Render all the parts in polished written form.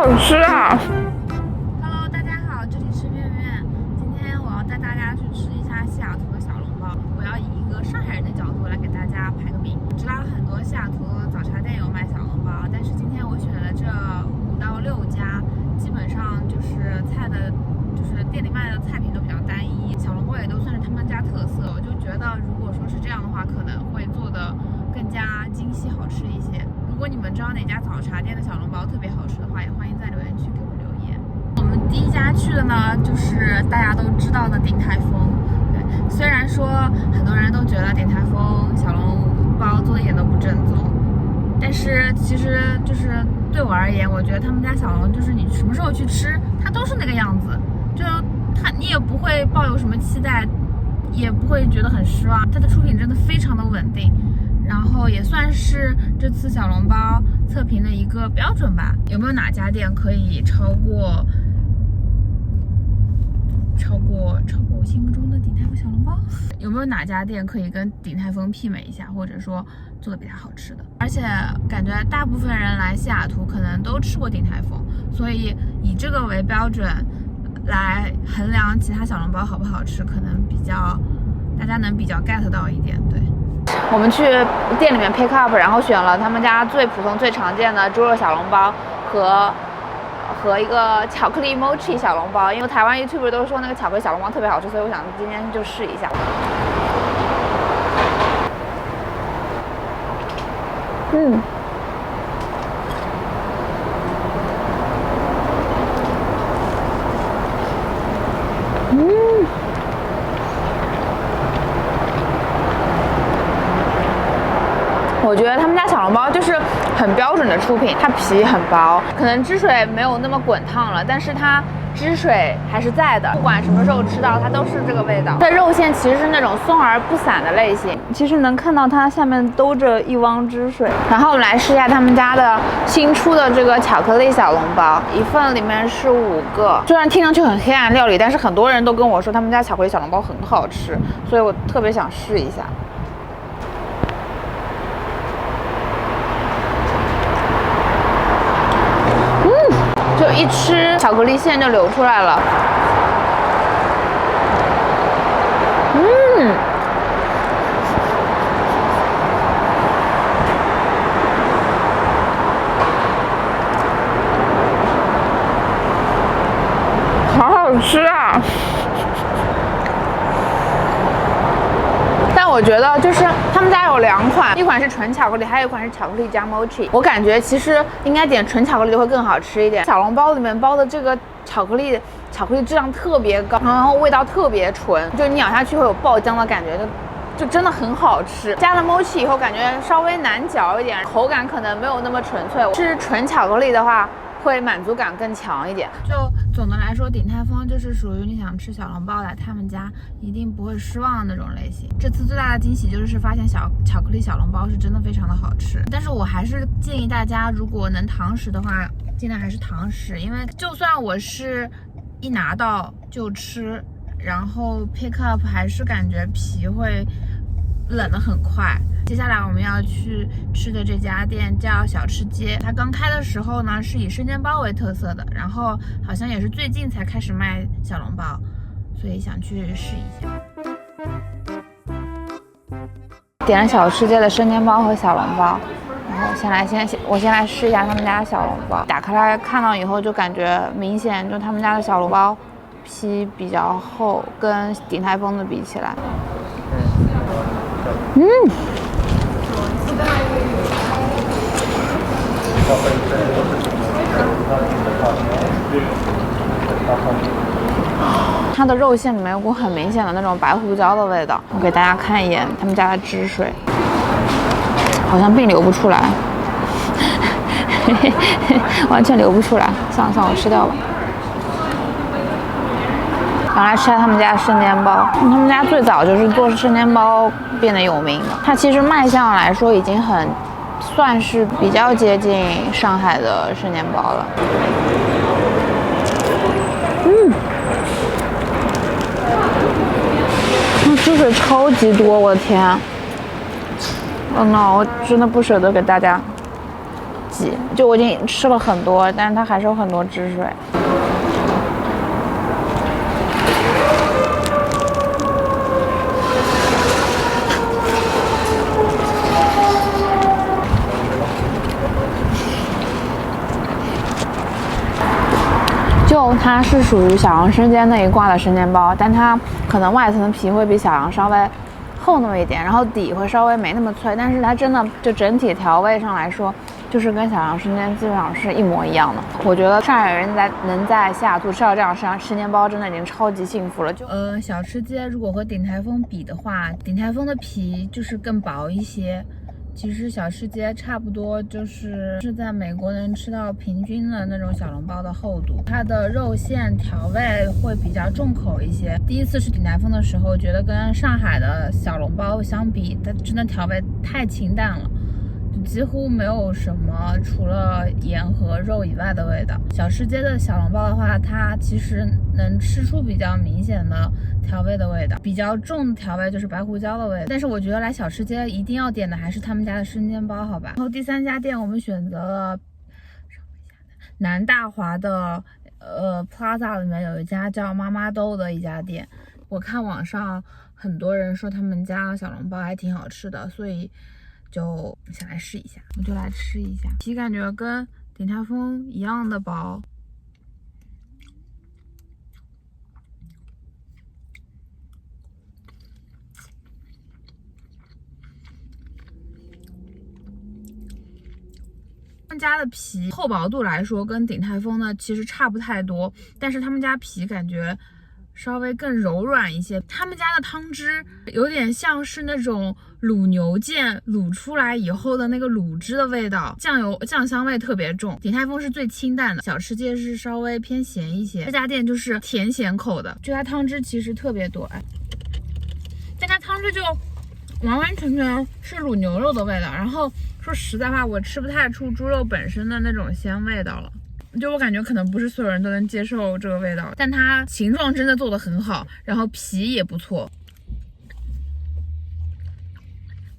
好吃啊 ！Hello， 大家好，这里是面面。今天我要带大家去吃一下西雅图的小笼包。我要以一个上海人的角度来给大家排个名。我知道很多西雅图早茶店有卖小笼包，但是今天我选了这5到6家，基本上就是店里卖的菜品都比较单一，小笼包也都算是他们家特色。我就觉得，如果说是这样的话，可能会做的更加精细好吃一些。如果你们知道哪家早茶店的小笼包特别好吃的话，也欢迎在留言区给我留言。我们第一家去的呢，就是大家都知道的鼎泰丰。对，虽然说很多人都觉得鼎泰丰小笼包做的一点都不正宗，但是其实就是对我而言，我觉得他们家小笼就是你什么时候去吃，它都是那个样子，你也不会抱有什么期待，也不会觉得很失望。它的出品真的非常的稳定。然后也算是这次小笼包测评的一个标准吧。有没有哪家店可以超过我心目中的鼎泰丰小笼包？有没有哪家店可以跟鼎泰丰媲美一下，或者说做的比它好吃的？而且感觉大部分人来西雅图可能都吃过鼎泰丰，所以以这个为标准来衡量其他小笼包好不好吃，可能大家能比较 get 到一点。对。我们去店里面 pick up， 然后选了他们家最普通最常见的猪肉小笼包和一个巧克力 mochi 小笼包，因为台湾 YouTuber 都说那个巧克力小笼包特别好吃，所以我想今天就试一下。我觉得他们家小笼包就是很标准的出品，它皮很薄，可能汁水没有那么滚烫了，但是它汁水还是在的，不管什么时候吃到它都是这个味道。它的肉馅其实是那种松而不散的类型，其实能看到它下面兜着一汪汁水。然后我们来试一下他们家的新出的这个巧克力小笼包，一份里面是5个。虽然听上去很黑暗料理，但是很多人都跟我说他们家巧克力小笼包很好吃，所以我特别想试一下。就一吃，巧克力馅就流出来了。好好吃啊！但我觉得就是他们家有2款，一款是纯巧克力，还有一款是巧克力加 mochi。我感觉其实应该点纯巧克力的会更好吃一点。小笼包里面包的这个巧克力质量特别高，然后味道特别纯，就你咬下去会有爆浆的感觉，就真的很好吃。加了 mochi 以后，感觉稍微难嚼一点，口感可能没有那么纯粹。吃纯巧克力的话，会满足感更强一点。就总的来说，鼎泰丰就是属于你想吃小笼包来他们家一定不会失望的那种类型。这次最大的惊喜就是发现巧克力小笼包是真的非常的好吃，但是我还是建议大家，如果能堂食的话，尽量还是堂食，因为就算我是一拿到就吃，然后 pick up 还是感觉皮会冷得很快。接下来我们要去吃的这家店叫小吃街，它刚开的时候呢是以生煎包为特色的，然后好像也是最近才开始卖小笼包，所以想去试一下。点了小吃街的生煎包和小笼包，然后我先来试一下他们家的小笼包。打开来看到以后就感觉明显，就他们家的小笼包皮比较厚，跟鼎泰丰的比起来。它的肉馅里面有股很明显的那种白胡椒的味道。我给大家看一眼他们家的汁水，好像并流不出来，完全流不出来。算了，我吃掉吧。然后来吃下他们家的生煎包，他们家最早就是做生煎包变得有名的。它其实卖相来说已经算是比较接近上海的生煎包了。汁水超级多，我的天！Oh no， 我真的不舍得给大家挤，就我已经吃了很多，但是它还是有很多汁水。就它是属于小杨生煎那一挂的生煎包，但它可能外层的皮会比小杨稍微厚那么一点，然后底会稍微没那么脆，但是它真的就整体调味上来说，就是跟小杨生煎基本上是一模一样的。我觉得上海人能在西雅图吃到这样生煎包，真的已经超级幸福了。就小吃街如果和鼎泰丰比的话，鼎泰丰的皮就是更薄一些。其实小吃街差不多就是在美国能吃到平均的那种小笼包的厚度，它的肉馅调味会比较重口一些。第一次吃鼎泰丰的时候，觉得跟上海的小笼包相比，它真的调味太清淡了，几乎没有什么除了盐和肉以外的味道。小吃街的小笼包的话，它其实能吃出比较明显的调味的味道，比较重的调味就是白胡椒的味道。但是我觉得来小吃街一定要点的还是他们家的生煎包，好吧。然后第3家店我们选择了南大华的Plaza 里面有一家叫妈妈豆的一家店，我看网上很多人说他们家小笼包还挺好吃的，所以就想来试一下，我就来吃一下。皮感觉跟鼎泰丰一样的薄。他们家的皮厚薄度来说跟鼎泰丰呢其实差不太多，但是他们家皮感觉稍微更柔软一些。他们家的汤汁有点像是那种卤牛腱卤出来以后的那个卤汁的味道，酱香味特别重。鼎泰丰是最清淡的，小吃街是稍微偏咸一些。这家店就是甜咸口的，就它汤汁其实特别多，但它汤汁就完完全全是卤牛肉的味道。然后说实在话，我吃不太出猪肉本身的那种鲜味道了。就我感觉可能不是所有人都能接受这个味道，但它形状真的做得很好，然后皮也不错。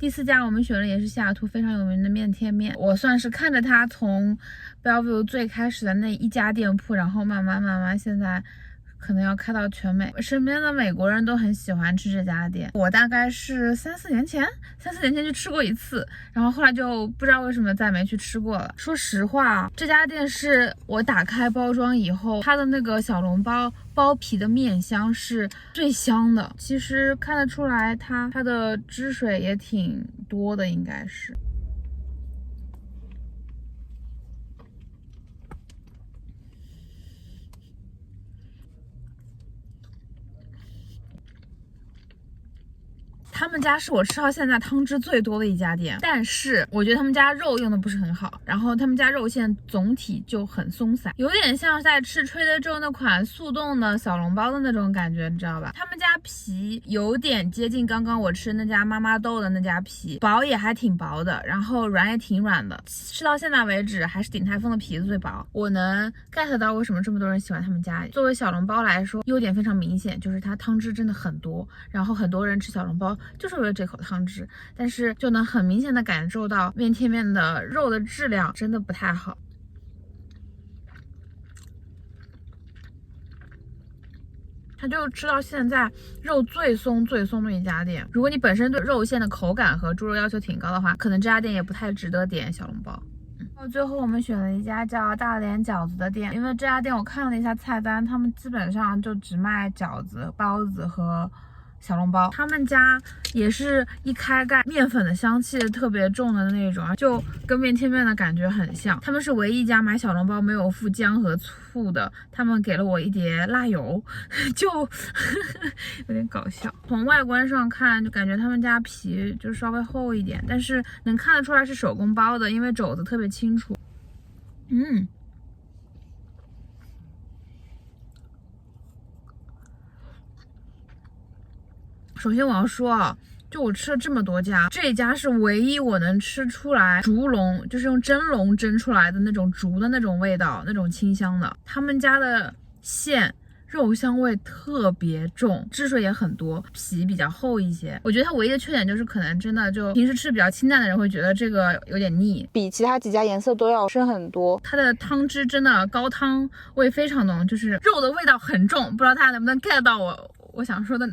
第4家我们选的也是西雅图非常有名的面贴面，我算是看着它从 Bellevue 最开始的那一家店铺，然后慢慢现在可能要开到全美，身边的美国人都很喜欢吃这家店。我大概是3、4年前去吃过一次，然后后来就不知道为什么再没去吃过了。说实话，这家店是我打开包装以后，它的那个小笼包包皮的面香是最香的。其实看得出来它的汁水也挺多的，应该是。他们家是我吃到现在汤汁最多的一家店，但是我觉得他们家肉用的不是很好，然后他们家肉馅总体就很松散，有点像在吃Trader Joe那款速冻的小笼包的那种感觉，你知道吧？他们家皮有点接近刚刚我吃那家妈妈豆的那家皮，薄也还挺薄的，然后软也挺软的。吃到现在为止，还是鼎泰丰的皮子最薄。我能 get 到为什么这么多人喜欢他们家。作为小笼包来说，优点非常明显，就是它汤汁真的很多，然后很多人吃小笼包就是为了这口汤汁，但是就能很明显的感受到面贴面的肉的质量真的不太好。它就吃到现在肉最松的一家店。如果你本身对肉馅的口感和猪肉要求挺高的话，可能这家店也不太值得点小笼包。最后我们选了一家叫大连饺子的店，因为这家店我看了一下菜单，他们基本上就只卖饺子、包子和小笼包。他们家也是一开盖面粉的香气特别重的那种，就跟面贴面的感觉很像。他们是唯一一家买小笼包没有附姜和醋的，他们给了我一碟辣油，就有点搞笑。从外观上看就感觉他们家皮就稍微厚一点，但是能看得出来是手工包的，因为肘子特别清楚。首先我要说啊，就我吃了这么多家，这一家是唯一我能吃出来竹笼，就是用蒸笼蒸出来的那种竹的那种味道，那种清香的。他们家的馅肉香味特别重，汁水也很多，皮比较厚一些。我觉得它唯一的缺点就是可能真的就平时吃比较清淡的人会觉得这个有点腻，比其他几家颜色都要深很多。它的汤汁真的高汤味非常浓，就是肉的味道很重，不知道大家能不能 get 到我想说的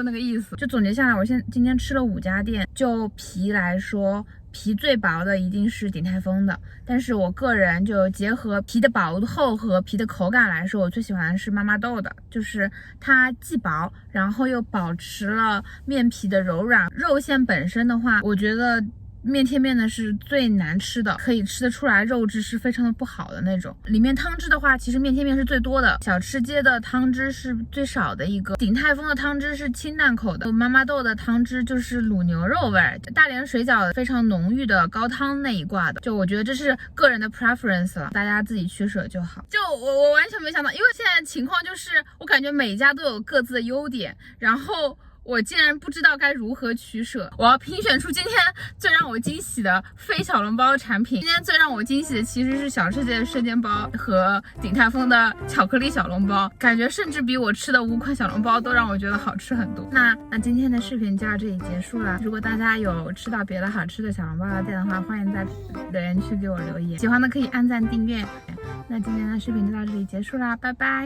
那个意思。就总结下来，我今天吃了5家店，就皮来说，皮最薄的一定是鼎泰丰的，但是我个人就结合皮的薄厚和皮的口感来说，我最喜欢的是妈妈豆的，就是它既薄，然后又保持了面皮的柔软。肉馅本身的话，我觉得面贴面的是最难吃的，可以吃得出来肉质是非常的不好的那种。里面汤汁的话，其实面贴面是最多的，小吃街的汤汁是最少的一个。鼎泰丰的汤汁是清淡口的，妈妈豆的汤汁就是卤牛肉味儿，大连水饺非常浓郁的高汤那一挂的。就我觉得这是个人的 preference 了，大家自己取舍就好。就我完全没想到，因为现在情况就是我感觉每一家都有各自的优点，然后我竟然不知道该如何取舍。我要评选出今天最让我惊喜的非小笼包产品。今天最让我惊喜的其实是小吃街的生煎包和鼎泰丰的巧克力小笼包，感觉甚至比我吃的5款小笼包都让我觉得好吃很多。那今天的视频就到这里结束了。如果大家有吃到别的好吃的小笼包的店的话，欢迎在留言区给我留言。喜欢的可以按赞订阅。那今天的视频就到这里结束啦，拜拜。